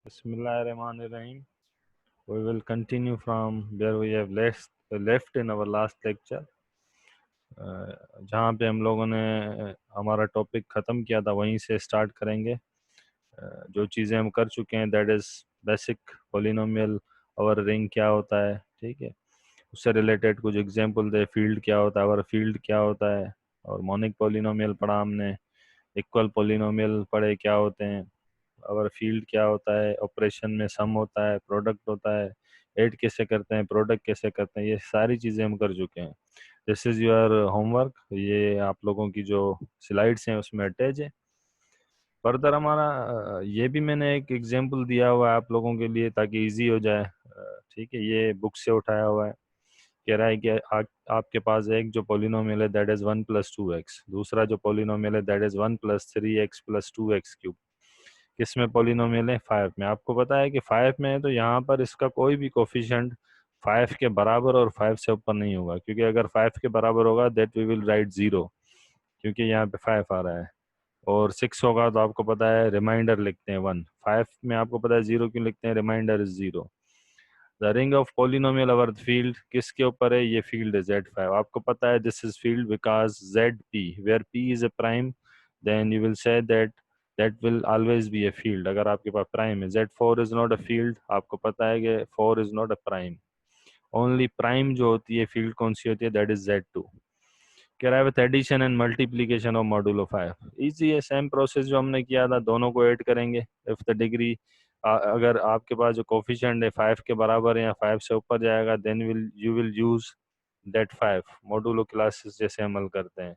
Bismillahirrahmanirrahim. We will continue from where we have left in our last lecture. जहाँ पे हम लोगों ने हमारा टॉपिक ख़त्म किया था वहीं से स्टार्ट करेंगे। जो चीज़ें हम कर चुके हैं दैट इज़ बेसिक पॉलिनोमियल और रिंग क्या होता है, ठीक है, उससे रिलेटेड कुछ एग्जांपल दे, फील्ड क्या होता है और फील्ड क्या होता है, और मोनिक पॉलिनोमियल पढ़ा हमने, इक्वल पॉलिनोमियल पढ़े क्या होते हैं, और फील्ड क्या होता है, ऑपरेशन में सम होता है, प्रोडक्ट होता है, ऐड कैसे करते हैं, प्रोडक्ट कैसे करते हैं, ये सारी चीज़ें हम कर चुके हैं। दिस इज़ योर होमवर्क, ये आप लोगों की जो स्लाइड्स हैं उसमें अटैच है। फर्दर हमारा ये भी मैंने एक एग्जांपल दिया हुआ है आप लोगों के लिए ताकि इजी हो जाए। ठीक है, ये बुक से उठाया हुआ है। कह रहा है कि आपके पास एक जो पॉलिनोमियल है दैट इज़ 1 + 2x, दूसरा जो पॉलिनोमियल है दैट इज़ 1 + 3x + 2x³ किस में पॉलिनोमियल है? 5 में। आपको पता है कि 5 में है तो यहाँ पर इसका कोई भी कोफिशिएंट 5 के बराबर और 5 से ऊपर नहीं होगा, क्योंकि अगर 5 के बराबर होगा दैट वी विल राइट 0, क्योंकि यहाँ पे 5 आ रहा है। और 6 होगा तो आपको पता है रिमाइंडर लिखते हैं 1। 5 में आपको पता है 0 क्यों लिखते हैं? Reminder is 0। The ring of polynomial over field किसके ऊपर है? ये फील्ड है Z5। आपको पता है this is field because ZP where P is a prime then you will say that will always be a field. अगर आपके पास प्राइम है, Z4 is not a field, आपको पता है कि 4 is not a prime. Only prime जो होती है फील्ड कौन सी होती है? That is Z2। कह रहा है with addition and multiplication of modulo 5। Easy है, सेम प्रोसेस जो हमने किया था, दोनों को ऐड करेंगे। इफ द डिग्री अगर आपके पास जो कोफिशिएंट है 5 के बराबर है या 5 से ऊपर जाएगा then you will use that 5 modulo classes जैसे अमल करते हैं।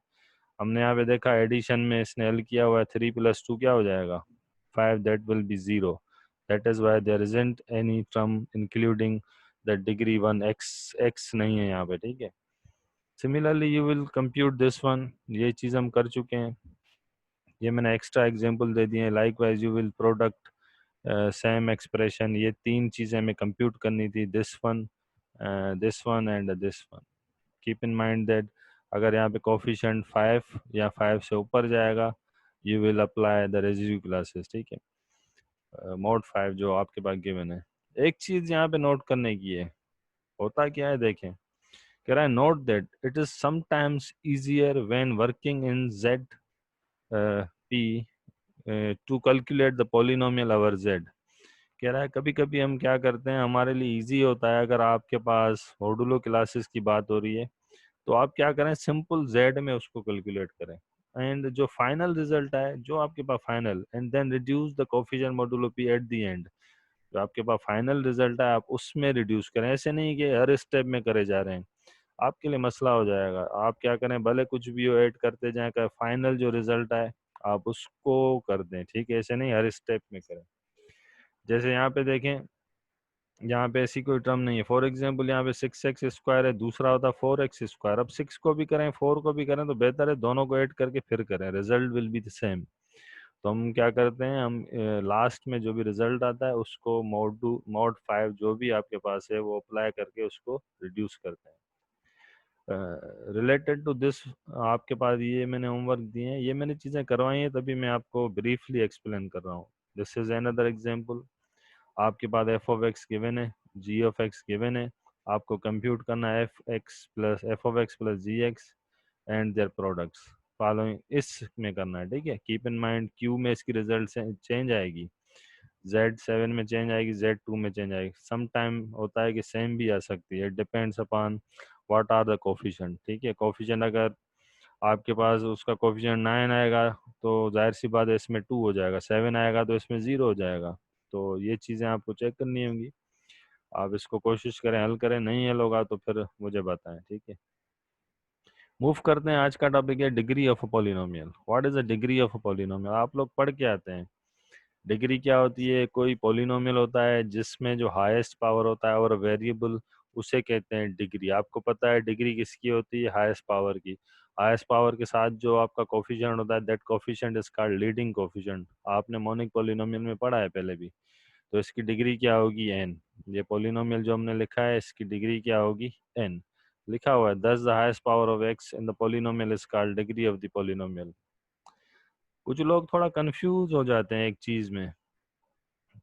हमने यहाँ पे देखा एडिशन में इसने हल किया हुआ है, 3 + 2 क्या हो जाएगा? 5, that will be 0। That is why there isn't any term including the degree 1, x नहीं है यहाँ पे, ठीक है। Similarly you will compute this one, ये चीज़ हम कर चुके हैं, ये मैंने एक्स्ट्रा एग्जांपल दे दिए हैं। Like wise you will product same expression, ये तीन चीज़ें हमें कंप्यूट करनी थी, this one and this one. Keep in mind that अगर यहाँ पे कोफिशिएंट 5 या 5 से ऊपर जाएगा you will apply the residue classes, ठीक है, मोड 5 जो आपके पास गिवन है। एक चीज़ यहाँ पे नोट करने की है, होता क्या है देखें। कह रहा है note that it is sometimes easier when working in Z P to calculate the polynomial over Z। कह रहा है कभी कभी हम क्या करते हैं, हमारे लिए इजी होता है, अगर आपके पास मॉडुलो क्लासेस की बात हो रही है तो आप क्या करें, सिंपल Z में उसको कैलकुलेट करें, एंड जो फाइनल रिजल्ट है जो आपके पास final, and then reduce the coefficient modulo P at the end. जो आपके पास फाइनल रिजल्ट है आप उसमें रिड्यूस करें, ऐसे नहीं कि हर स्टेप में करे जा रहे हैं, आपके लिए मसला हो जाएगा। आप क्या करें, भले कुछ भी हो ऐड करते जाएं, का फाइनल जो रिजल्ट है आप उसको कर दें, ठीक है, ऐसे नहीं हर स्टेप में करें। जैसे यहाँ पे देखें, यहाँ पे ऐसी कोई टर्म नहीं है। फॉर एग्जांपल यहाँ पे 6x² है, दूसरा होता 4x²। अब 6 को भी करें 4 को भी करें तो बेहतर है दोनों को ऐड करके फिर करें, result will be the same. तो हम क्या करते हैं, हम लास्ट में जो भी रिजल्ट आता है उसको मोड 5 जो भी आपके पास है वो अप्लाई करके उसको रिड्यूस करते हैं। रिलेटेड टू दिस आपके पास ये मैंने होमवर्क दिए हैं, ये मैंने चीज़ें करवाई हैं तभी मैं आपको ब्रीफली एक्सप्लेन कर रहा हूँ। This is another example. आपके पास f(x) गिवन है, g(x) गिवन है, आपको कंप्यूट करना है f(x) + g(x) and their products following, इसमें करना है, ठीक है। कीप इन माइंड q में इसकी रिजल्ट चेंज आएगी, Z7 में चेंज आएगी, Z2 में चेंज आएगी। सम टाइम होता है कि सेम भी आ सकती है, depends upon what are the coefficient, ठीक है। कोफिशिएंट अगर आपके पास उसका कोफिशिएंट 9 आएगा तो जाहिर सी बात है इसमें 2 हो जाएगा, 7 आएगा तो इसमें 0 हो जाएगा। तो ये चीज़ें आपको चेक करनी होंगी, आप इसको कोशिश करें, हल करें, नहीं हल होगा तो फिर मुझे बताएं, ठीक है। मूव करते हैं, आज का टॉपिक है degree of a polynomial. What is the degree of a polynomial? आप लोग पढ़ के आते हैं, डिग्री क्या होती है? कोई पॉलिनोमियल होता है जिसमें जो हाईएस्ट पावर होता है और वेरिएबल, उसे कहते हैं डिग्री। आपको पता है डिग्री किसकी होती है? हाईएस्ट पावर की। हाईएस्ट पावर के साथ जो आपका कोफिशिएंट होता है that coefficient is called leading coefficient. आपने मोनिक पॉलिनोमियल में पढ़ा है पहले भी। तो इसकी डिग्री क्या होगी? n। ये पॉलिनोमियल जो हमने लिखा है इसकी डिग्री क्या होगी? n। लिखा हुआ है दस the highest power of x in the polynomial is called degree of the polynomial. कुछ लोग थोड़ा कंफ्यूज हो जाते हैं एक चीज में,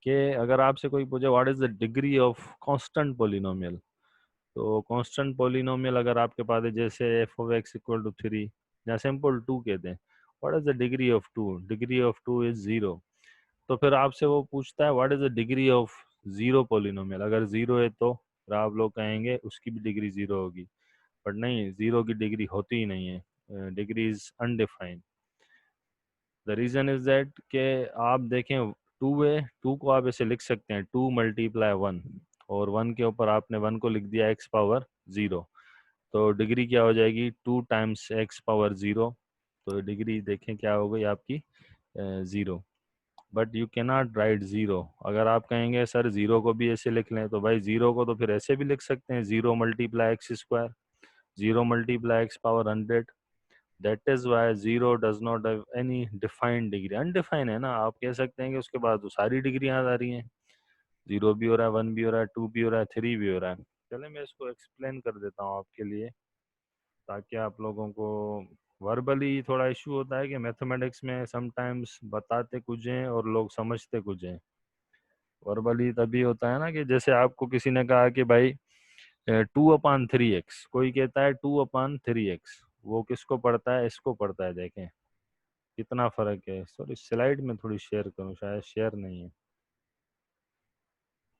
कि अगर आपसे कोई पूछे what is the degree of constant polynomial, तो कांस्टेंट पोलिनोमियल अगर आपके पास है जैसे f of x equal to 3 या सिंपल 2 कहते हैं, what is the degree of 2? Degree of 2 is 0। तो फिर आपसे वो पूछता है what is the degree of zero polynomial, अगर जीरो है तो फिर आप लोग कहेंगे उसकी भी डिग्री जीरो होगी। बट नहीं, जीरो की डिग्री होती ही नहीं है, degree is undefined. The reason is that कि आप देखें, टू है, टू को आप ऐसे लिख सकते हैं 2 × 1, और 1 के ऊपर आपने 1 को लिख दिया एक्स पावर 0, तो डिग्री क्या हो जाएगी 2 × x⁻0। तो डिग्री देखें क्या हो गई आपकी 0। But you cannot right zero. अगर आप कहेंगे सर ज़ीरो को भी ऐसे लिख लें, तो भाई ज़ीरो को तो फिर ऐसे भी लिख सकते हैं 0 × x², 0 × x⁻100। That is why zero does not have any defined degree. Undefined है ना, आप कह सकते हैं कि उसके बाद तो सारी डिग्री आ रही हैं, जीरो भी हो रहा है, वन भी हो रहा है, टू भी हो रहा है, थ्री भी हो रहा है। चले मैं इसको एक्सप्लेन कर देता हूँ आपके लिए, ताकि आप लोगों को वर्बली थोड़ा इशू होता है कि मैथमेटिक्स में समटाइम्स बताते कुछ हैं और लोग समझते कुछ हैं। वर्बली तभी होता है ना कि जैसे आपको किसी ने कहा कि भाई 2/3x, कोई कहता है 2/3x, वो किसको पढ़ता है? इसको पढ़ता है। देखें कितना फर्क है। सॉरी, स्लाइड में थोड़ी शेयर करूं, शायद शेयर नहीं है।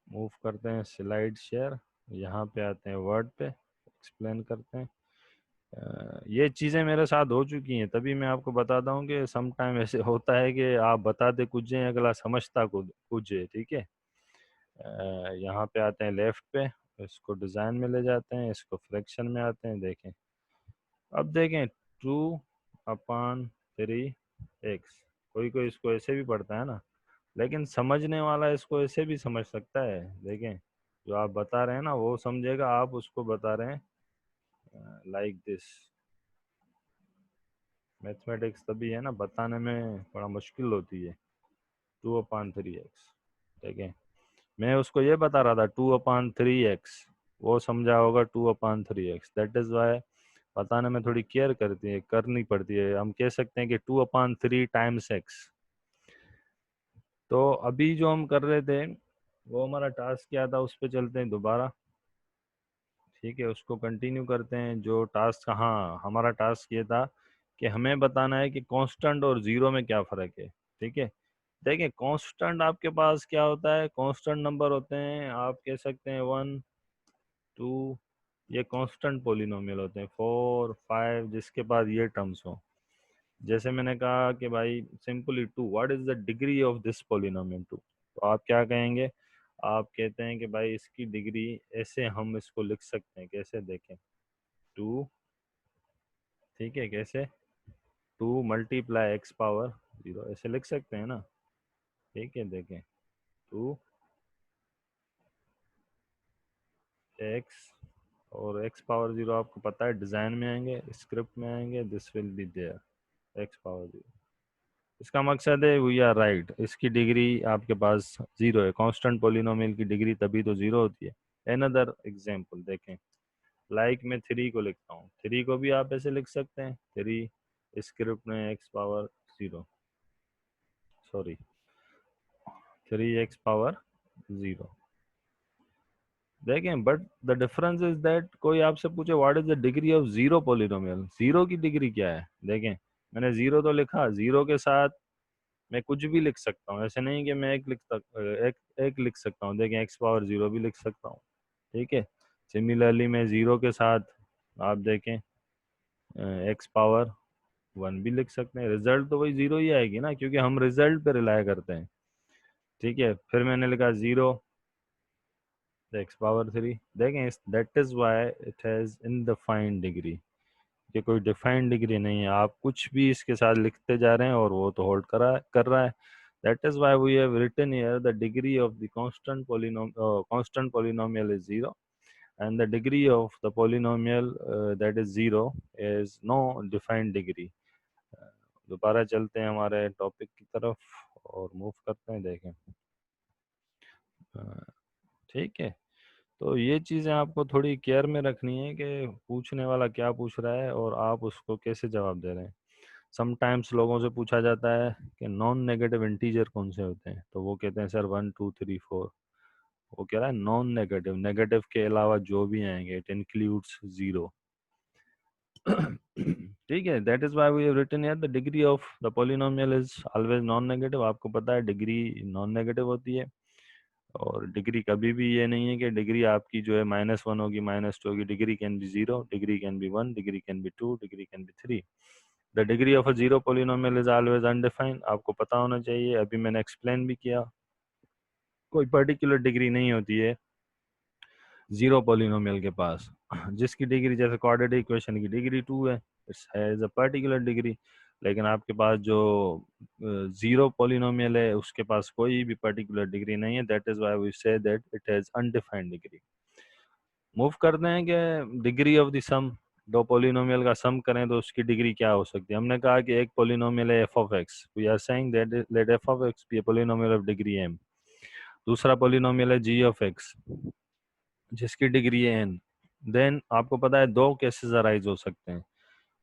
मूव करते हैं स्लाइड शेयर, यहाँ पे आते हैं वर्ड पे, एक्सप्लेन करते हैं। ये चीज़ें मेरे साथ हो चुकी हैं, तभी मैं आपको बताता हूँ कि सम टाइम ऐसे होता है कि आप बताते कुछ हैं, अगला समझता कुछ है। ठीक है, यहाँ पे आते हैं लेफ्ट पे, इसको डिज़ाइन में ले जाते हैं, इसको फ्रैक्शन में आते हैं। देखें, अब देखें 2/3x, कोई कोई इसको ऐसे भी पढ़ता है ना, लेकिन समझने वाला इसको ऐसे भी समझ सकता है। देखें, जो आप बता रहे हैं ना वो समझेगा, आप उसको बता रहे हैं लाइक दिस। मैथमेटिक्स तभी है ना, बताने में बड़ा मुश्किल होती है। 2/3x, देखें मैं उसको ये बता रहा था 2/3x, वो समझा होगा 2/3x। दैट इज वाई बताने में थोड़ी केयर करनी पड़ती है। हम कह सकते हैं कि 2/3 × x। तो अभी जो हम कर रहे थे वो हमारा टास्क क्या था, उस पर चलते हैं दोबारा। ठीक है, उसको कंटिन्यू करते हैं। जो टास्क, हाँ हमारा टास्क ये था कि हमें बताना है कि कांस्टेंट और जीरो में क्या फ़र्क है। ठीक है, देखिए कांस्टेंट आपके पास क्या होता है, कांस्टेंट नंबर होते हैं, आप कह सकते हैं 1, 2, ये कांस्टेंट पोलिनोमियल होते हैं, 4, 5, जिसके पास ये टर्म्स हो। जैसे मैंने कहा कि भाई simply 2, what is the degree of this polynomial 2, तो आप क्या कहेंगे? आप कहते हैं कि भाई इसकी डिग्री, ऐसे हम इसको लिख सकते हैं, कैसे देखें, 2, ठीक है, कैसे 2 × x⁻0, ऐसे लिख सकते हैं ना। ठीक है, देखें 2x, और x⁻0 आपको पता है डिज़ाइन में आएंगे, स्क्रिप्ट में आएंगे, this will be there x⁻0। इसका मकसद है वी आर राइट, इसकी डिग्री आपके पास जीरो है। कांस्टेंट पोलिनोमियल की डिग्री तभी तो जीरो होती है। अनदर एग्जांपल देखें, लाइक मैं 3 को लिखता हूँ, 3 को भी आप ऐसे लिख सकते हैं, 3 स्क्रिप्ट में x⁻0, सॉरी 3x⁻0। देखें, but the difference is that कोई आपसे पूछे what is the degree of zero polynomial, zero की डिग्री क्या है? देखें, मैंने जीरो तो लिखा, जीरो के साथ मैं कुछ भी लिख सकता हूँ, ऐसे नहीं कि मैं एक लिख सकता हूँ। देखें x⁻0 भी लिख सकता हूँ। ठीक है, सिमिलरली मैं ज़ीरो के साथ आप देखें x⁻1 भी लिख सकते हैं, रिजल्ट तो वही ज़ीरो ही आएगी ना, क्योंकि हम रिजल्ट पे रिलाई करते हैं। ठीक है, फिर मैंने लिखा 0 x⁻3। देखें, that is why it has undefined degree, कि कोई डिफाइंड डिग्री नहीं है, आप कुछ भी इसके साथ लिखते जा रहे हैं और वो तो होल्ड कर रहा है। That is why we have written here the degree of the constant polynomial is 0, and the degree of the polynomial that is 0 is no defined degree. दोबारा चलते हैं हमारे टॉपिक की तरफ और मूव करते हैं। देखें, ठीक है, तो ये चीज़ें आपको थोड़ी केयर में रखनी है कि पूछने वाला क्या पूछ रहा है और आप उसको कैसे जवाब दे रहे हैं। समटाइम्स लोगों से पूछा जाता है कि नॉन नेगेटिव इंटीजर कौन से होते हैं, तो वो कहते हैं सर 1 2 3 4। वो कह रहा है नॉन नेगेटिव, नेगेटिव के अलावा जो भी आएंगे इट इंक्लूड्स जीरो। ठीक है, that is why we have written here the degree of the polynomial is always non negative. आपको पता है डिग्री नॉन नेगेटिव होती है, और डिग्री कभी भी ये नहीं है कि डिग्री आपकी जो है -1 होगी, -2 होगी। Degree can be 0, degree can be 1, degree can be 2, degree can be 3। The degree of a zero polynomial is always undefined. आपको पता होना चाहिए, अभी मैंने एक्सप्लेन भी किया, कोई पर्टिकुलर डिग्री नहीं होती है जीरो पॉलिनोमियल के पास। जिसकी डिग्री, जैसे क्वाड्रेटिक इक्वेशन की डिग्री 2 है, it's has a particular degree. लेकिन आपके पास जो जीरो पॉलिनोमियल है उसके पास कोई भी पर्टिकुलर डिग्री नहीं है। That is why we say that it has undefined degree. Move करते हैं कि डिग्री ऑफ द सम, दो पॉलिनोमियल का सम करें तो उसकी डिग्री क्या हो सकती है। हमने कहा कि एक पॉलिनोमियल है f of x, we are saying that let f of x be a polynomial of degree m. दूसरा पॉलिनोमियल है जी ऑफ एक्स, जिसकी डिग्री है एन। देन आपको पता है दो केसेस अराइज हो सकते हैं।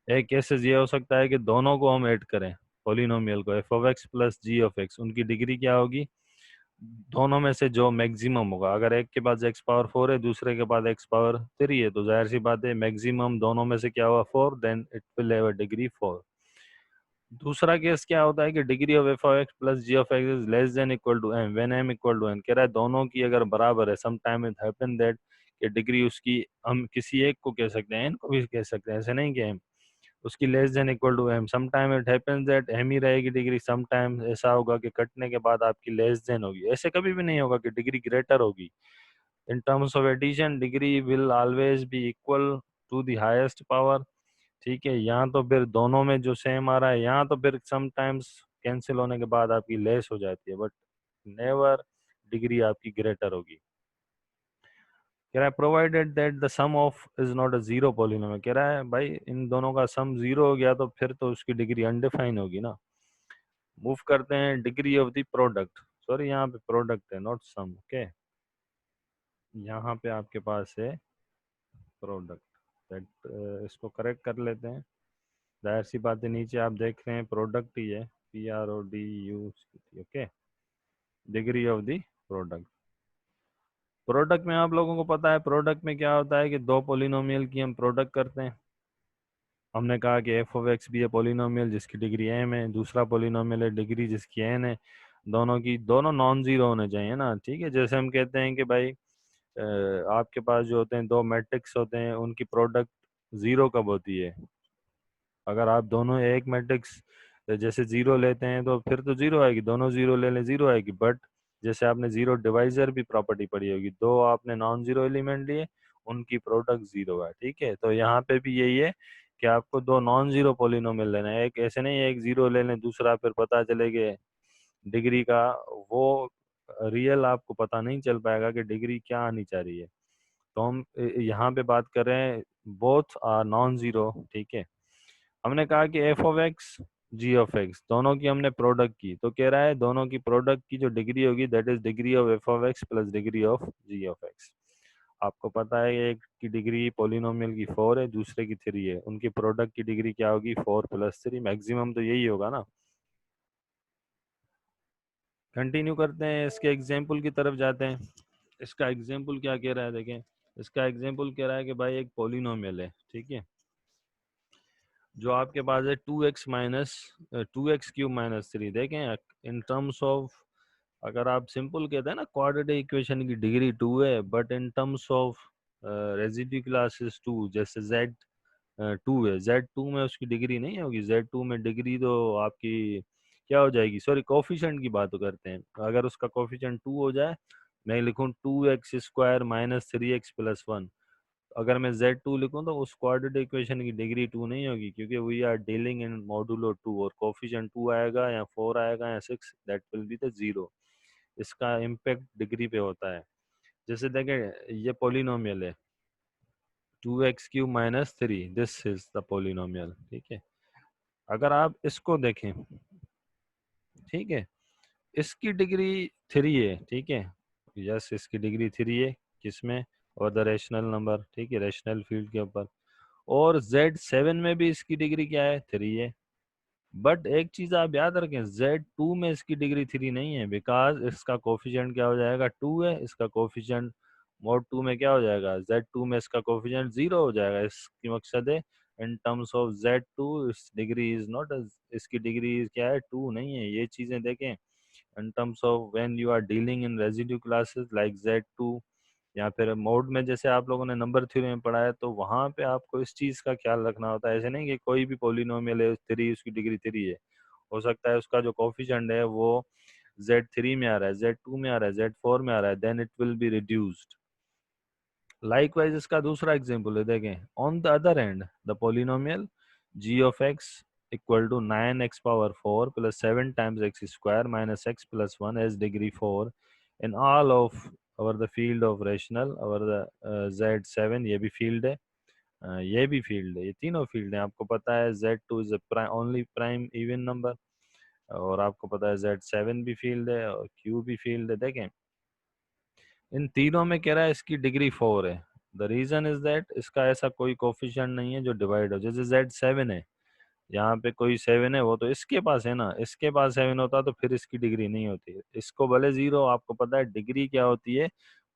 एक केसेस ये हो सकता है कि दोनों को हम ऐड करें, पॉलिनोमियल को f of x plus g of x, उनकी डिग्री क्या होगी, दोनों में से जो मैक्सिमम होगा। अगर एक के पास एक्स पावर 4 है, दूसरे के पास एक्स पावर 3 है, तो जाहिर सी बात है मैक्सिमम दोनों में से क्या हुआ 4, then it will have a degree 4। दूसरा केस क्या होता है कि degree of f of x plus g of x is less than equal to m when m equal to n. कह रहा है दोनों की अगर बराबर है, some time it happen that कि डिग्री उसकी, हम किसी एक को कह सकते हैं, एन को भी कह सकते हैं, ऐसे नहीं कि एम उसकी less than equal to M. Some time it happens that M ही रहेगी डिग्री, सम टाइम ऐसा होगा कि कटने के बाद आपकी लेस देन होगी। ऐसे कभी भी नहीं होगा कि डिग्री ग्रेटर होगी। In terms of addition degree will always be equal to the highest power. ठीक है, यहाँ तो फिर दोनों में जो सेम आ रहा है, यहाँ तो फिर सम टाइम्स कैंसिल होने के बाद आपकी लेस हो जाती है, बट नेवर डिग्री आपकी ग्रेटर होगी। कह रहा है provided that the sum of is not a zero polynomial. कह रहा है भाई इन दोनों का सम जीरो हो गया तो फिर तो उसकी डिग्री अनडिफाइन होगी ना। मूव करते हैं degree of the product. Sorry, यहाँ पे प्रोडक्ट है नॉट सम। ओके, यहाँ पे आपके पास है प्रोडक्ट। दैट इसको करेक्ट कर लेते हैं। जाहिर सी बात है नीचे आप देख रहे हैं प्रोडक्ट ही है, PRODU। Okay, degree of the product. Product में आप लोगों को पता है प्रोडक्ट में क्या होता है कि दो पॉलिनोमियल की हम प्रोडक्ट करते हैं। हमने कहा कि एफ ऑफ एक्स भी है पॉलिनोमियल जिसकी डिग्री एम है, दूसरा पॉलिनोमियल है डिग्री जिसकी एन है। दोनों की दोनों नॉन जीरो होने चाहिए ना। ठीक है, जैसे हम कहते हैं कि भाई आपके पास जो होते हैं दो मैट्रिक्स होते हैं, उनकी प्रोडक्ट जीरो कब होती है, अगर आप दोनों एक मैट्रिक्स जैसे जीरो लेते हैं तो फिर तो जीरो आएगी, दोनों जीरो ले लें जीरो आएगी। बट जैसे आपने जीरो डिवाइजर भी प्रॉपर्टी पढ़ी होगी, दो आपने नॉन जीरो एलिमेंट लिए, उनकी प्रोडक्ट जीरो है। ठीक है, तो यहाँ पे भी यही है कि आपको दो नॉन जीरो पोलिनोमियल लेना है। एक ऐसे नहीं, एक जीरो ले लें, दूसरा फिर पता चले कि डिग्री का वो रियल आपको पता नहीं चल पाएगा कि डिग्री क्या आनी चाह रही है। तो हम यहाँ पे बात कर रहे हैं बोथ आर नॉन जीरो। ठीक है, हमने कहा कि f of x g of x दोनों की हमने प्रोडक्ट की, तो कह रहा है दोनों की प्रोडक्ट की जो डिग्री होगी that is degree of f of x plus degree of g of x. आपको पता है एक की डिग्री पॉलिनोमियल की 4 है, दूसरे की 3 है, उनकी प्रोडक्ट की डिग्री क्या होगी 4 + 3। मैक्सिमम तो यही होगा ना। कंटिन्यू करते हैं, इसके एग्जाम्पल की तरफ जाते हैं। इसका एग्जाम्पल क्या कह रहा है देखें। इसका एग्जाम्पल कह रहा है कि भाई एक पॉलिनोमियल है, ठीक है, जो आपके पास है 2x - 2x³ - 3। देखें इन टर्म्स ऑफ, अगर आप सिंपल कहते हैं ना क्वाड्रेटिक इक्वेशन की डिग्री 2 है, but in terms of residue classes 2, जैसे Z 2 है, Z 2 में उसकी डिग्री नहीं होगी। Z 2 में डिग्री तो आपकी क्या हो जाएगी, सॉरी कोफिशिएंट की बात करते हैं। अगर उसका कोफिशिएंट 2 हो जाए, मैं लिखूं 2x² - 3x + 1, अगर मैं Z 2 लिखूं तो उस क्वाड्रेटिक इक्वेशन की डिग्री 2 नहीं होगी, क्योंकि we are dealing in modulo 2, और कोफिशिएंट 2 आएगा या 4 आएगा या 6, that will be the zero. इसका इम्पैक्ट डिग्री पे होता है। जैसे देखें ये पॉलिनोमियल है 2x³ - 3, this is the polynomial. ठीक है, अगर आप इसको देखें, ठीक है, इसकी डिग्री 3 है। ठीक है, यस इसकी डिग्री 3 है, किसमें, और द रेशनल नंबर, ठीक है, रेशनल फील्ड के ऊपर। और Z 7 में भी इसकी डिग्री क्या है 3 है। बट एक चीज आप याद रखें, Z2 में इसकी डिग्री 3 नहीं है, बिकॉज इसका कोफिशिएंट क्या हो जाएगा, 2 है, इसका कोफिशिएंट मोड 2 में क्या हो जाएगा, Z2 में इसका कोफिशिएंट 0 हो जाएगा। इसकी मकसद है इन टर्म्स ऑफ Z2 इस डिग्री इज नॉट, इसकी डिग्री क्या है, 2 नहीं है। ये चीजें देखें in terms of when you are dealing in residue classes like Z2, या फिर मोड में जैसे आप लोगों ने नंबर थ्योरी में पढ़ा है, तो वहां पे आपको इस चीज का ख्याल रखना होता है। ऐसे नहीं कि कोई भी पोलिनोमियल है 3, उसकी डिग्री 3 है, हो सकता है उसका जो कोफिशिएंट है वो Z3 में आ रहा है, Z2 में आ रहा है, Z4 में आ रहा है, then it will be reduced. Likewise इसका दूसरा एग्जांपल है, देखें, on the other end the polynomial g of x equal to 9x power 4 plus 7 times x square minus x plus 1 as degree 4 in all of और the field of rational और the Z7, ये भी field है, ये भी field है, ये तीनों फील्ड है। आपको पता है Z2 is only prime even number, और आपको पता है Z7 भी फील्ड है और Q भी फील्ड है। देखें इन तीनों में कह रहा है इसकी डिग्री 4 है। द रीजन इज दैट इसका ऐसा कोई कोफिशिएंट नहीं है जो डिवाइड हो, जैसे Z7 है, यहाँ पे कोई 7 है, वो तो इसके पास है ना, इसके पास 7 होता तो फिर इसकी डिग्री नहीं होती। इसको भले 0, आपको पता है डिग्री क्या होती है,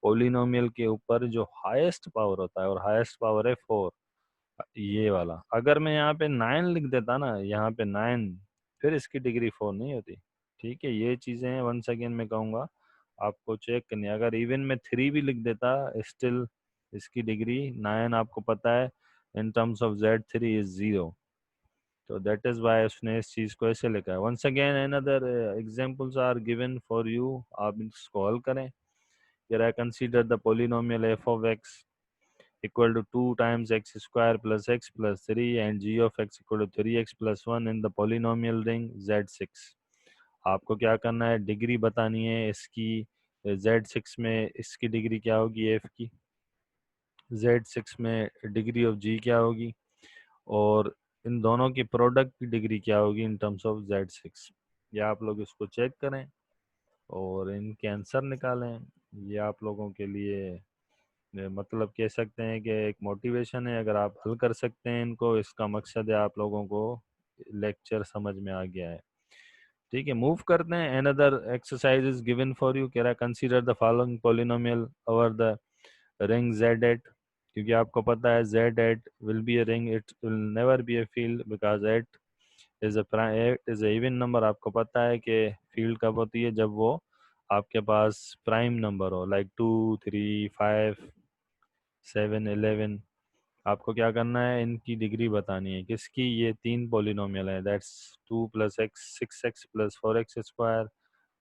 पोलिनोमियल के ऊपर जो हाईएस्ट पावर होता है, और हाईएस्ट पावर है 4, ये वाला। अगर मैं यहाँ पे 9 लिख देता ना, यहाँ पे 9, फिर इसकी डिग्री 4 नहीं होती। ठीक है, ये चीजें वंस अगेन मैं कहूँगा आपको चेक करनी है। अगर इवन में 3 भी लिख देता, स्टिल इसकी डिग्री 9, आपको पता है इन टर्म्स ऑफ Z3 इज 0। तो दैट इज वाई उसने इस चीज को ऐसे लिखा है। Once again another examples are given for you, आप इसको हल करें। Here I consider the polynomial f of x equal to 2 times x square plus x plus 3 and g of x equal to 3x plus 1 in the polynomial ring Z6। आपको क्या करना है, degree बतानी है इसकी। Z6 में इसकी degree क्या होगी, f की, Z6 में डिग्री ऑफ g क्या होगी, और इन दोनों की प्रोडक्ट की डिग्री क्या होगी इन टर्म्स ऑफ Z6। या आप लोग इसको चेक करें और इनके आंसर निकालें। ये आप लोगों के लिए मतलब कह सकते हैं कि एक मोटिवेशन है। अगर आप हल कर सकते हैं इनको, इसका मकसद है आप लोगों को लेक्चर समझ में आ गया है। ठीक है, मूव करते हैं। Another exercise is given for you, कह रहा consider the following polynomial over the ring Z8। क्योंकि आपको पता है Z8 will be a ring, it will never be a field because 8 is a even number. आपको पता है कि फील्ड कब होती है, जब वो आपके पास प्राइम नंबर हो, लाइक 2, 3, 5, 7, 11। आपको क्या करना है, इनकी डिग्री बतानी है, किसकी, ये 3 पॉलिनोमियल है, that's 2 plus x 6x plus 4x square,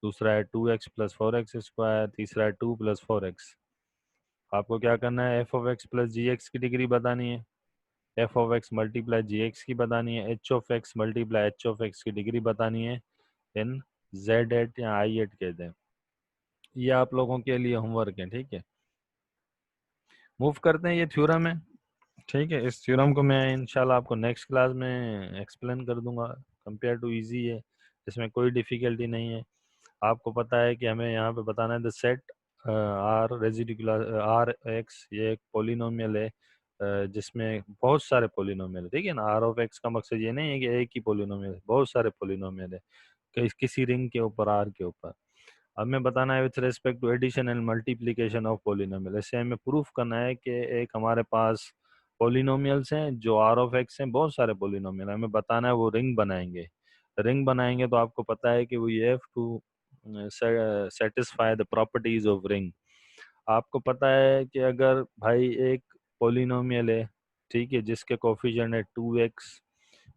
दूसरा है 2x प्लस 4x स्क्वायर, तीसरा है 2 प्लस 4x। आपको क्या करना है, f of x plus g x की डिग्री बतानी है, f of x multiply g x की बतानी है, h of x multiply h of x की डिग्री बतानी है इन Z8 या I8 कहते हैं। ये आप लोगों के लिए होमवर्क है। ठीक है, मूव करते हैं, ये थ्योरम है। ठीक है, इस थ्योरम को मैं इंशाल्लाह आपको नेक्स्ट क्लास में एक्सप्लेन कर दूंगा। कंपेयर टू इजी है, इसमें कोई डिफिकल्टी नहीं है। आपको पता है कि हमें यहाँ पे बताना है the set R residicular R X, ये एक पोलिनोमियल है जिसमें बहुत सारे पोलिनोमियल है। ठीक है ना, आर ऑफ एक्स का मकसद ये नहीं है कि एक ही पोलिनोमियल है, बहुत सारे पोलिनोमियल है किसी रिंग के ऊपर, आर के ऊपर। हमें बताना है with respect to addition and multiplication of polynomial. ऐसे हमें प्रूफ करना है कि एक हमारे पास पोलिनोमियल्स हैं जो आर ऑफ एक्स हैं, बहुत सारे पोलिनोमियल, हमें बताना है वो रिंग बनाएंगे। रिंग बनाएंगे तो आपको पता है कि वो ये have to satisfy the properties of ring. आपको पता है कि अगर भाई एक पोलिनोमियल है, ठीक है, जिसके कोफिशिएंट है 2x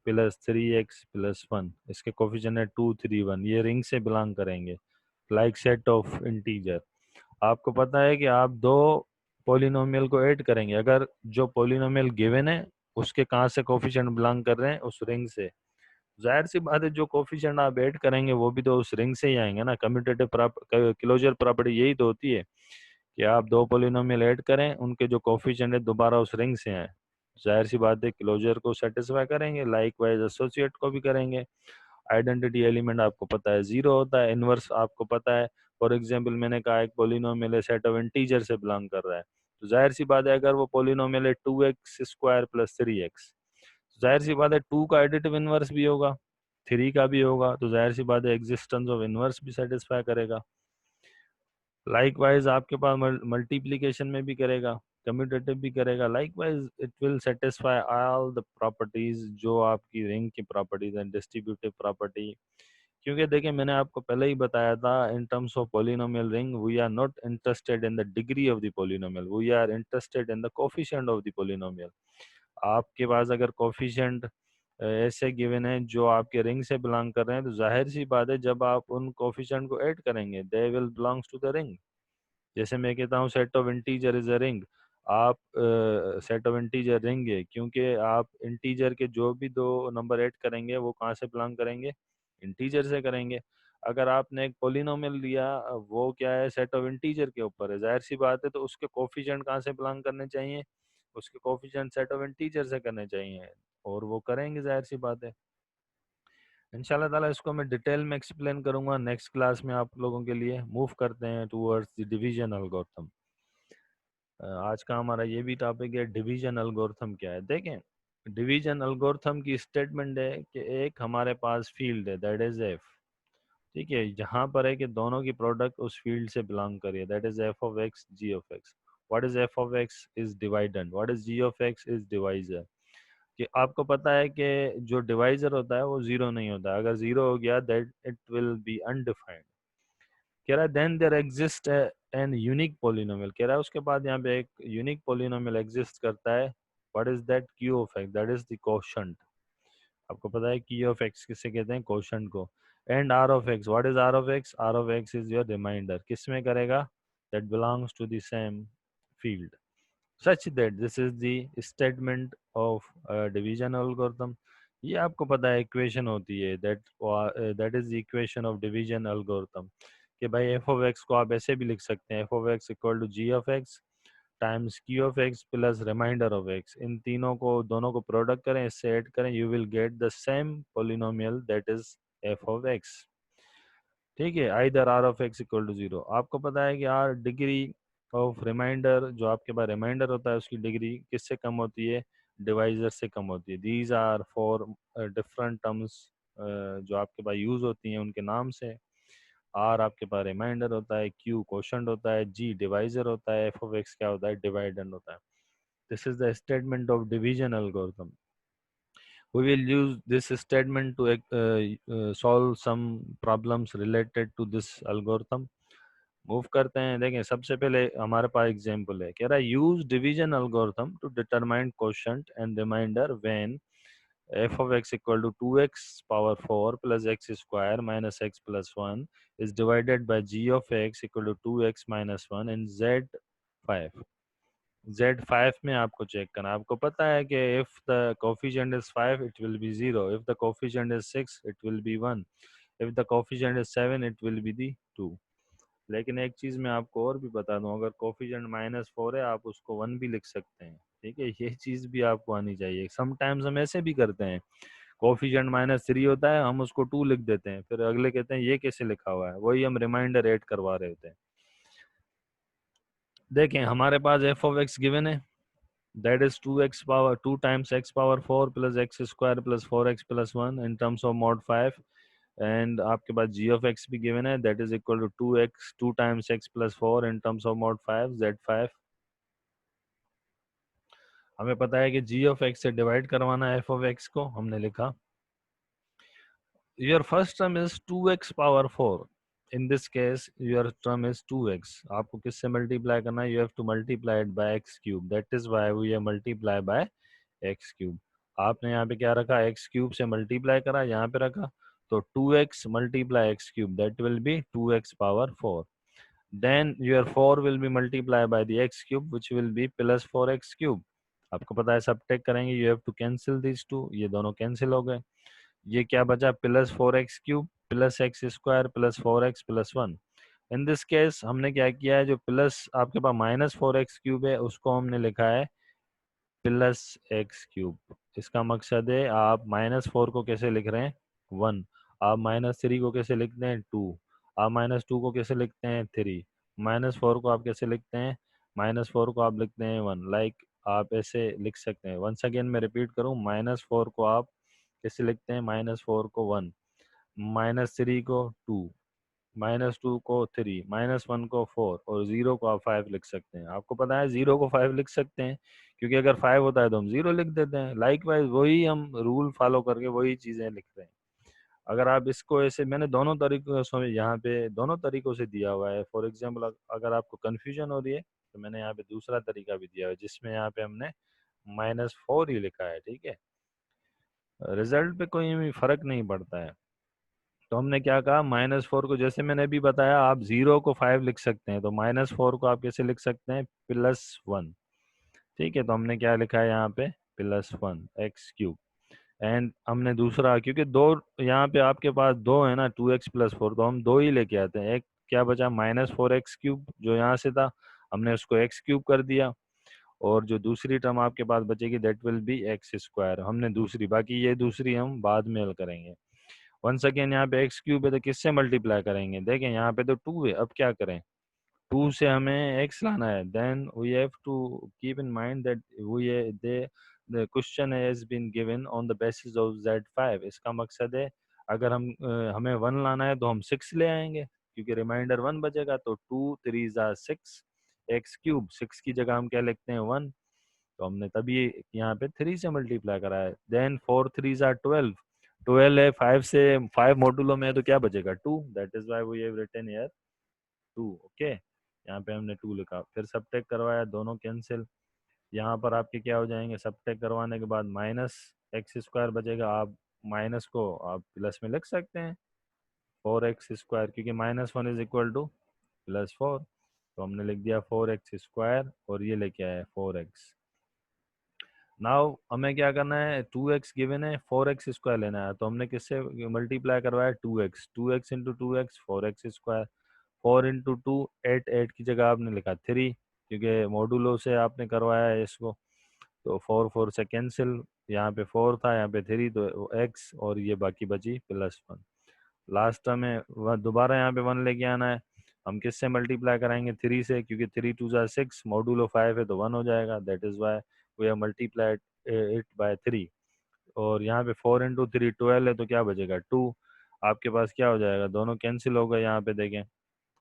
प्लस 3x प्लस 1, इसके कोफिशिएंट है 2, 3, 1, ये रिंग से बिलोंग करेंगे, लाइक सेट ऑफ इंटीजर। आपको पता है कि आप दो पोलिनोमियल को ऐड करेंगे, अगर जो पोलिनोमियल गिवन है उसके कहाँ से कोफिशिएंट बिलोंग कर रहे हैं, उस रिंग से। जाहिर सी बात है जो कोफिशिएंट आप ऐड करेंगे वो भी तो उस रिंग से ही आएंगे ना। कम्यूटेटिव क्लोजर प्रॉपर्टी यही तो होती है कि आप दो पोलिनोमियल ऐड करें, उनके जो कोफिशिएंट है दोबारा उस रिंग से आए। जाहिर सी बात है क्लोजर को सेटिस्फाई करेंगे, लाइक वाइज एसोसिएट को भी करेंगे। आइडेंटिटी एलिमेंट आपको पता है 0 होता है, इनवर्स आपको पता है। फॉर एग्जांपल मैंने कहा एक पोलिनोमियल है सेट ऑफ इंटीजर से बिलोंग कर रहा है, तो जाहिर सी बात है अगर वो पोलिनोमियल है 2x स्क्वायर प्लस 3x, जाहिर सी बात है 2 का एडिटिव इनवर्स भी होगा। 3 का भी होगा तो जाहिर सी बात है एग्जिस्टेंस ऑफ इनवर्स भी सेटिस्फाई करेगा। लाइकवाइज आपके पास मल्टीप्लिकेशन में भी करेगा, कम्यूटेटिव भी करेगा। Likewise it will satisfy all the properties जो आपकी रिंग की प्रॉपर्टीज हैं, डिस्ट्रीब्यूटिव प्रॉपर्टी। क्योंकि देखिए मैंने आपको पहले ही बताया था, in terms of polynomial ring we are not interested in the degree of the polynomial, we are interested in the coefficient of the polynomial. आपके पास अगर कोफिशिएंट ऐसे गिवन है जो आपके रिंग से बिलोंग कर रहे हैं, तो जाहिर सी बात है जब आप उन कोफिशिएंट को ऐड करेंगे they will belongs to the ring. जैसे मैं कहता हूँ set of integer is a ring, आप सेट ऑफ इंटीजर रिंग है क्योंकि आप इंटीजर के जो भी दो नंबर ऐड करेंगे वो कहाँ से बिलोंग करेंगे, इंटीजर से करेंगे। अगर आपने एक पोलिनोमियल लिया वो क्या है, सेट ऑफ इंटीजर के ऊपर है, जाहिर सी बात है तो उसके कोफिशिएंट कहाँ से बिलोंग करने चाहिए, उसके कोफिशिएंट सेट ऑफ इंटीजर से करने चाहिए, और वो करेंगे जाहिर सी बात है। इंशाल्लाह ताला इसको मैं डिटेल में एक्सप्लेन करूंगा नेक्स्ट क्लास में आप लोगों के लिए। मूव करते हैं टूवर्ड्स द डिवीजन एल्गोरिथम। आज का हमारा ये भी टॉपिक है डिवीजन एल्गोरिथम क्या है। देखें डिवीजन एल्गोरिथम की स्टेटमेंट है कि एक हमारे पास फील्ड है दैट इज एफ, ठीक है, जहाँ पर है कि दोनों की प्रोडक्ट उस फील्ड से बिलोंग करिए, that is F of x g of x. What is F of x is dividend, what is g of x is divisor. कि आपको पता है कि जो डिवाइजर होता है वो जीरो नहीं होता, अगर जीरो हो गया that it will be undefined. कह रहा है then there exist an unique polynomial, कह रहा है उसके बाद यहाँ पे एक यूनिक पोलिनोमियल एग्जिस्ट करता है। What is that, Q of x, that is the quotient. आपको पता है क्यू ऑफ एक्स किसे कहते हैं, कोशंट को। And r of x, what is r of x, r of x is your remainder, किस में करेगा, that belongs to the same field, such that this is the statement of division algorithm। ये आपको पता है equation होती है that is the equation of division algorithm। कि भाई एफ ऑफ एक्स को आप ऐसे भी लिख सकते हैं, F of x equal to G of X times Q of x plus remainder of X. इन तीनों को दोनों को प्रोडक्ट करें, इससे ऐड करें, you will get the same polynomial that is F of X. ठीक है, either R of x equal to zero. आपको पता है कि आर डिग्री ऑफ रिमाइंडर, जो आपके पास रिमाइंडर होता है उसकी डिग्री किससे कम होती है, डिवाइजर से कम होती है। These are for different terms जो आपके पास यूज होती हैं उनके नाम से। आर आपके पास रिमाइंडर होता है, क्यू कोशंट होता है, जी डिवाइजर होता है, एफ ऑफ एक्स क्या होता है, डिवाइडेंड होता है। This is the statement of division algorithm. We will use this statement to solve some problems related to this algorithm। Move करते हैं, देखें सबसे पहले हमारे पास एग्जांपल है, कह रहा है use division algorithm to determine quotient and remainder when f of x equal to 2x power 4 plus x square minus x plus 1 is divided by g of x equal to 2x minus 1 in Z5। Z5 में आपको check करना है। आपको पता है कि if the coefficient is 5 it will be 0, if the coefficient is 6 it will be 1, if the coefficient is 7 it will be the 2। लेकिन एक चीज़ मैं आपको और भी बता दूं, अगर कोफिशिएंट -4 है आप उसको 1 भी लिख सकते हैं, ठीक है, ये चीज़ भी आपको आनी चाहिए। समटाइम्स हम ऐसे भी करते हैं, कोफिशिएंट -3 होता है हम उसको 2 लिख देते हैं, फिर अगले कहते हैं ये कैसे लिखा हुआ है, वही हम रिमाइंडर ऐड करवा रहे होते हैं। देखें हमारे पास एफ ऑफ एक्स गिवन है, that is 2x power 2 times x power 4 plus x square plus 4x plus 1 in terms of mod 5। and आपके पास g of x भी given है, that is equal to 2x 2 times x plus 4 in terms of mod 5 z5। हमें पता है कि g of x से divide करवाना है f of x को, हमने लिखा your first term is 2x power 4, in this case your term is 2x। आपको किससे मल्टीप्लाई करना है, you have to multiply it by x cube, that is why we have multiply by x cube. आपने यहाँ पे क्या रखा, x cube से मल्टीप्लाई करा, यहाँ पे रखा, तो 2x multiply x cube that will be 2x power 4। Then your 4 will be multiply by the x cube which will be plus 4x cube. आपको पता है सब टेक करेंगे, you have to cancel this two, ये दोनों cancel हो गए, ये क्या बचा plus 4x cube plus x square plus 4x plus 1। In this case हमने क्या किया है, जो प्लस आपके पास -4x क्यूब है उसको हमने लिखा है प्लस एक्स क्यूब। इसका मकसद है आप -4 को कैसे लिख रहे हैं 1, आप -3 को कैसे लिखते हैं 2, आप -2 को कैसे लिखते हैं 3, -4 को आप कैसे लिखते हैं -4 को आप लिखते हैं 1। लाइक आप ऐसे लिख सकते हैं। वंस अगेन मैं रिपीट करूं, -4 को आप कैसे लिखते हैं, -4 को 1, -3 को 2, -2 को 3, -1 को 4 और 0 को आप 5 लिख सकते हैं। आपको पता है 0 को 5 लिख सकते हैं क्योंकि अगर 5 होता है तो हम 0 लिख देते हैं। लाइकवाइज वही हम रूल फॉलो करके वही चीज़ें लिख रहे हैं। अगर आप इसको ऐसे, मैंने दोनों तरीकों से यहाँ पे दोनों तरीकों से दिया हुआ है। फॉर एग्जांपल अगर आपको कन्फ्यूजन हो रही है तो मैंने यहाँ पे दूसरा तरीका भी दिया है जिसमें यहाँ पे हमने -4 ही लिखा है, ठीक है। रिजल्ट पे कोई भी फर्क नहीं पड़ता है। तो हमने क्या कहा, -4 को जैसे मैंने अभी बताया आप 0 को 5 लिख सकते हैं, तो -4 को आप कैसे लिख सकते हैं, +1, ठीक है। तो हमने क्या लिखा है यहाँ पे, +1 x³ एंड हमने दूसरा, क्योंकि दो यहाँ पे आपके पास दो है ना, 2x+4, तो हम दो ही लेके आते हैं। एक क्या बचा, -4x³ जो यहाँ से था, हमने उसको x³ कर दिया, और जो दूसरी टर्म आपके पास बचेगी दैट विल बी x², हमने दूसरी, बाकी ये दूसरी हम बाद में हल करेंगे। वंस अगेन यहाँ पे x³ है तो किससे मल्टीप्लाई करेंगे, देखें यहाँ पे तो 2 है, अब क्या करें, 2 से हमें x लाना है, then we have to keep in mind that we they the question has been given on the basis of z5। इसका मकसद है अगर हमें 1 लाना है तो हम 6 ले आएंगे क्योंकि रिमाइंडर 1 बचेगा, तो 2 3 ज़ा 6, x³ 6 की जगह हम क्या लिखते हैं 1, तो हमने तभी यहाँ पे 3 से मल्टीप्लाई करा है। देन 4 3 ज़ा 12, 12 है, 5 से 5 मॉडुलो में है तो क्या बचेगा 2, that is why we have written here 2, okay. यहाँ पे हमने 2 लिखा, फिर सबट्रैक्ट करवाया, दोनों कैंसिल। यहाँ पर आपके क्या हो जाएंगे, सबट्रैक्ट करवाने के बाद -x² बचेगा, आप माइनस को आप प्लस में लिख सकते हैं 4x², क्योंकि -1 इज इक्वल टू +4, तो हमने लिख दिया 4x² और ये लेके आया 4x। नाउ हमें क्या करना है, 2x गिवन है, 4x² लेना है, तो हमने किससे मल्टीप्लाई करवाया 2x, 2x into 2x 4x², 4 into 2 8, 8 की जगह आपने लिखा 3 क्योंकि मॉडुलो से आपने करवाया है इसको, तो 4 4 से कैंसिल, यहाँ पे 4 था यहाँ पे 3, तो x और ये बाकी बची +1। लास्ट में दोबारा यहाँ पे 1 लेके आना है, हम किससे मल्टीप्लाई कराएंगे 3 से, क्योंकि 3 2 ज़ा 6, मॉडुलो 5 है तो 1 हो जाएगा, that is why we have multiplied it by 3। और यहाँ पे 4 इंटू 3 12 है तो क्या बचेगा 2, आपके पास क्या हो जाएगा, दोनों कैंसिल हो गए, यहाँ पे देखें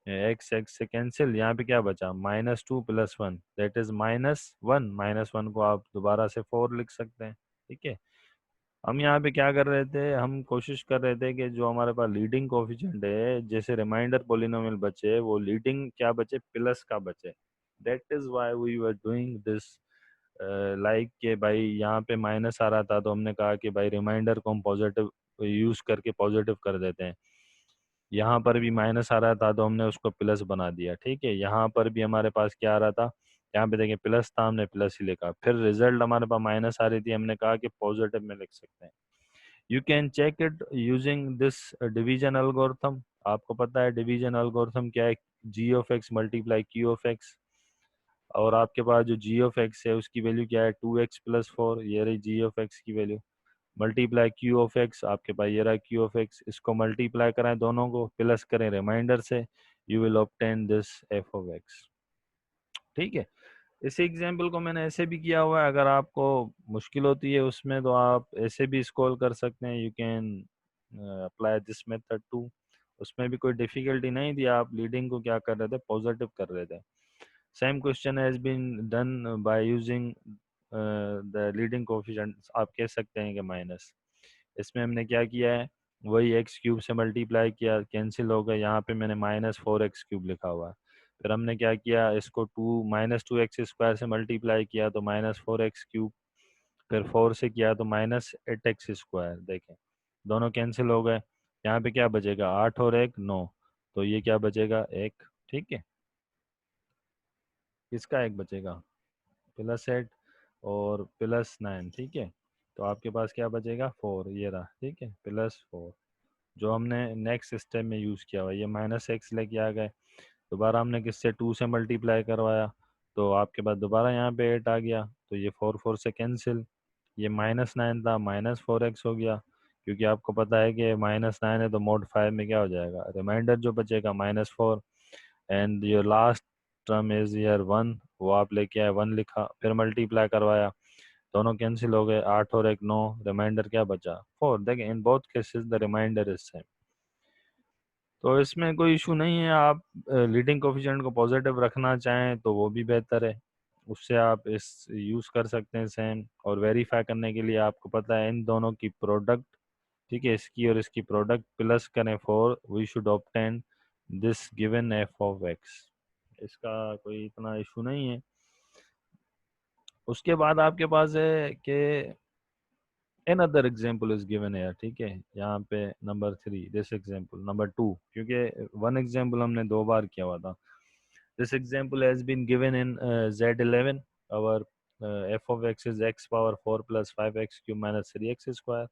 एक्स एक्स से कैंसिल, यहाँ पे क्या बचा -2 +1 दैट इज -1, -1 को आप दोबारा से 4 लिख सकते हैं, ठीक है। हम यहाँ पे क्या कर रहे थे, हम कोशिश कर रहे थे कि जो हमारे पास लीडिंग कोफिशिएंट है, जैसे रिमाइंडर पोलिनोमियल बचे वो लीडिंग क्या बचे, प्लस का बचे, that is why we were doing this. Like के भाई यहाँ पे माइनस आ रहा था तो हमने कहा कि भाई रिमाइंडर को हम पॉजिटिव यूज करके पॉजिटिव कर देते हैं, यहाँ पर भी माइनस आ रहा था तो हमने उसको प्लस बना दिया, ठीक है। यहाँ पर भी हमारे पास क्या आ रहा था, यहाँ पे देखें प्लस था, हमने प्लस ही लिखा, फिर रिजल्ट हमारे पास माइनस आ रही थी, हमने कहा कि पॉजिटिव में लिख सकते हैं। You can check it using this division algorithm. आपको पता है डिवीजन एल्गोरिथम क्या है, g(x) मल्टीप्लाई q(x), और आपके पास जो g(x) है उसकी वैल्यू क्या है 2x+4, ये रही g(x) की वैल्यू, मल्टीप्लाई q(x), आपके पास ये रहा q(x), इसको मल्टीप्लाई कराएं, दोनों को प्लस करें रिमाइंडर से, you will obtain this f(x), ठीक है। इस एग्जाम्पल को मैंने ऐसे भी किया हुआ है, अगर आपको मुश्किल होती है उसमें तो आप ऐसे भी स्क्रॉल कर सकते हैं, you can apply this method to, उसमें भी कोई डिफिकल्टी नहीं थी, आप लीडिंग को क्या कर रहे थे, पॉजिटिव कर रहे थे। Same question has been done by using the leading coefficient, आप कह सकते हैं कि माइनस, इसमें हमने क्या किया है, वही x³ से मल्टीप्लाई किया, कैंसिल हो गए, यहाँ पे मैंने -4x³ लिखा हुआ है, फिर हमने क्या किया, इसको -2x² से मल्टीप्लाई किया तो -4x³, फिर 4 से किया तो -8x², देखें दोनों कैंसिल हो गए, यहाँ पे क्या बचेगा 8 और 1 9, तो ये क्या बचेगा 1, ठीक है। किसका 1 बचेगा, +8 और +9, ठीक है। तो आपके पास क्या बचेगा 4, ये रहा, ठीक है, +4 जो हमने नेक्स्ट स्टेप में यूज़ किया हुआ, ये -x लेके आ गए, दोबारा हमने किससे 2 से मल्टीप्लाई करवाया, तो आपके पास दोबारा यहाँ पे 8 आ गया, तो ये 4 4 से कैंसिल, ये -9 था, -4x हो गया, क्योंकि आपको पता है कि -9 है तो मोड 5 में क्या हो जाएगा, रिमाइंडर जो बचेगा -4, and your last term is year 1, वो आप लेके आए 1 लिखा, फिर मल्टीप्लाई करवाया, दोनों कैंसिल हो गए, 8 और 1 9, रिमाइंडर क्या बचा 4। देखें in both cases the remainder is same. तो इसमें कोई इशू नहीं है। आप लीडिंग कोफिशिएंट को पॉजिटिव रखना चाहें तो वो भी बेहतर है, उससे आप इस यूज़ कर सकते हैं सेम। और वेरीफाई करने के लिए आपको पता है इन दोनों की प्रोडक्ट, ठीक है, इसकी और इसकी प्रोडक्ट प्लस करें 4, we should obtain this given f of x. इसका कोई इतना इशू नहीं है। उसके बाद आपके पास है कि another example is given here, ठीक है, यहाँ पे नंबर 3, दिस एग्जाम्पल नंबर 2, क्योंकि वन एग्जाम्पल हमने 2 बार किया हुआ था। This example has been given in Z11, our f of x is x power 4 plus 5x cube minus 3x square,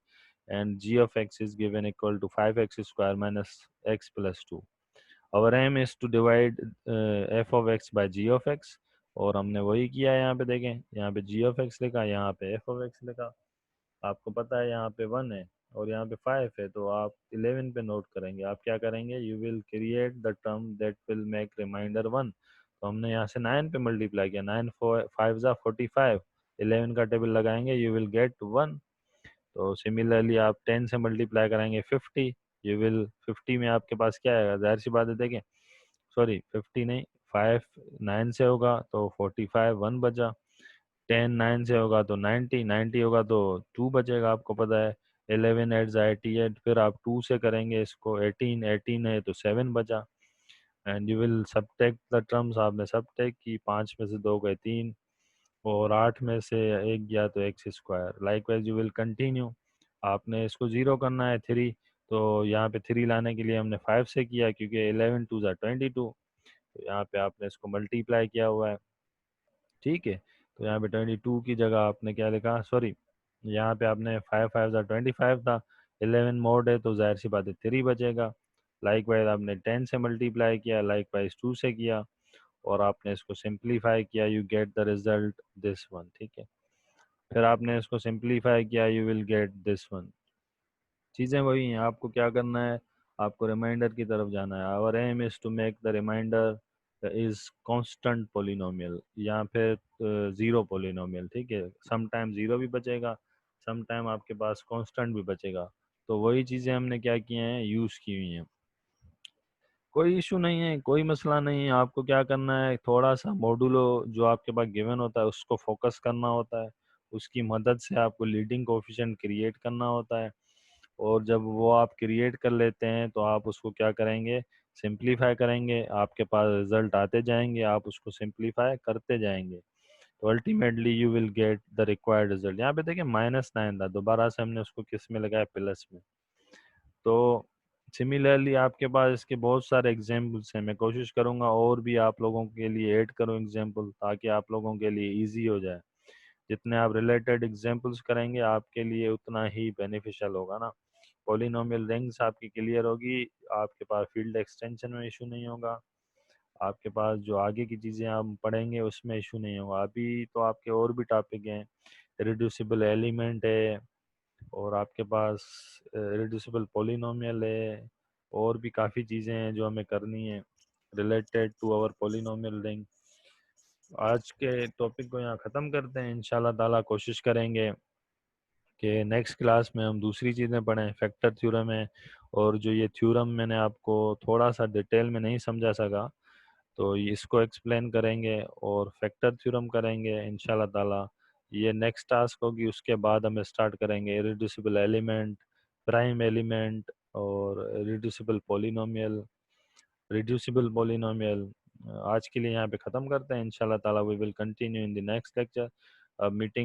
and g of x is given equal to 5x square minus x plus 2. Our aim is to divide f of x by g of x, और हमने वही किया है। यहाँ पे देखें, यहाँ पे g of x लिखा, यहाँ पे f of x लिखा। आपको पता है यहाँ पे 1 है और यहाँ पे 5 है, तो आप 11 पे नोट करेंगे। आप क्या करेंगे, you will create the term that will make remainder 1। तो हमने यहाँ से 9 पे मल्टीप्लाई किया, 9 5 ज़ा 45, 11 का टेबल लगाएंगे, यू विल गेट 1। तो सिमिलरली आप 10 से मल्टीप्लाई करेंगे 50, यू विल 50 में आपके पास क्या आएगा, जाहिर सी बात है, देखें सॉरी 50 नहीं, 5 9 से होगा तो 45, 1 बचा। 10 9 से होगा तो 90, 90 होगा तो 2 बचेगा, आपको पता है। 11 8 88, फिर आप 2 से करेंगे इसको, 18 18 है तो 7 बचा। And you will subtract the terms, आपने सबट्रैक्ट की, 5 में से 2 गए 3, और 8 में से 1 गया तो x square. Likewise you will continue. आपने इसको ज़ीरो करना है 3, तो यहाँ पे 3 लाने के लिए हमने 5 से किया, क्योंकि 11 2 ज़ा 22, तो यहाँ पे आपने इसको मल्टीप्लाई किया हुआ है, ठीक है। तो यहाँ पे 22 की जगह आपने क्या लिखा, सॉरी यहाँ पे आपने 5 5 ज़ा 25 था, 11 मोड है तो जाहिर सी बात है 3 बचेगा। लाइक वाइज आपने 10 से मल्टीप्लाई किया, लाइक वाइज 2 से किया, और आपने इसको सिंप्लीफाई किया, you get the result this one, ठीक है। फिर आपने इसको सिंप्लीफाई किया, you will get this one. चीज़ें वही हैं, आपको क्या करना है, आपको रिमाइंडर की तरफ जाना है। Our aim is to make the remainder is constant polynomial, या फिर ज़ीरो पोलिनोमियल, ठीक है। सम टाइम ज़ीरो भी बचेगा, सम टाइम आपके पास कांस्टेंट भी बचेगा। तो वही चीज़ें हमने क्या किए हैं, यूज़ की हुई हैं। कोई इशू नहीं है, कोई मसला नहीं है। आपको क्या करना है, थोड़ा सा मॉडुलो जो आपके पास गिवन होता है उसको फोकस करना होता है, उसकी मदद से आपको लीडिंग कोफिशिएंट क्रिएट करना होता है। और जब वो आप क्रिएट कर लेते हैं तो आप उसको क्या करेंगे, सिंप्लीफाई करेंगे, आपके पास रिजल्ट आते जाएंगे, आप उसको सिंप्लीफाई करते जाएंगे, तो ultimately you will get the required result. यहाँ पे देखिए -9 था, दोबारा से हमने उसको किस में लगाया, प्लस में। तो सिमिलरली आपके पास इसके बहुत सारे एग्जाम्पल्स हैं, मैं कोशिश करूँगा और भी आप लोगों के लिए ऐड करूँ एग्जाम्पल, ताकि आप लोगों के लिए ईजी हो जाए। जितने आप रिलेटेड एग्जाम्पल्स करेंगे आपके लिए उतना ही बेनिफिशियल होगा ना। पॉलिनोमियल रिंग्स आपकी क्लियर होगी, आपके पास फील्ड एक्सटेंशन में इशू नहीं होगा, आपके पास जो आगे की चीज़ें आप पढ़ेंगे उसमें इशू नहीं होगा। अभी तो आपके और भी टॉपिक हैं, रिड्यूसिबल एलिमेंट है, और आपके पास रिड्यूसिबल पॉलिनोमियल है, और भी काफ़ी चीज़ें हैं जो हमें करनी है related to our polynomial ring. आज के टॉपिक को यहाँ ख़त्म करते हैं, इंशाल्लाह ताला कोशिश करेंगे कि नेक्स्ट क्लास में हम दूसरी चीज़ें पढ़ें, फैक्टर थ्योरम है। और जो ये थ्योरम मैंने आपको थोड़ा सा डिटेल में नहीं समझा सका, तो इसको एक्सप्लेन करेंगे और फैक्टर थ्योरम करेंगे इंशाल्लाह ताला। ये नेक्स्ट टास्क होगी, उसके बाद हम स्टार्ट करेंगे इरेड्यूसिबल एलिमेंट, प्राइम एलिमेंट, और रिड्यूसिबल पॉलिनोमियल। आज के लिए यहाँ पे ख़त्म करते हैं, इंशाल्लाह ताला we will continue in the next lecture. अब मीटिंग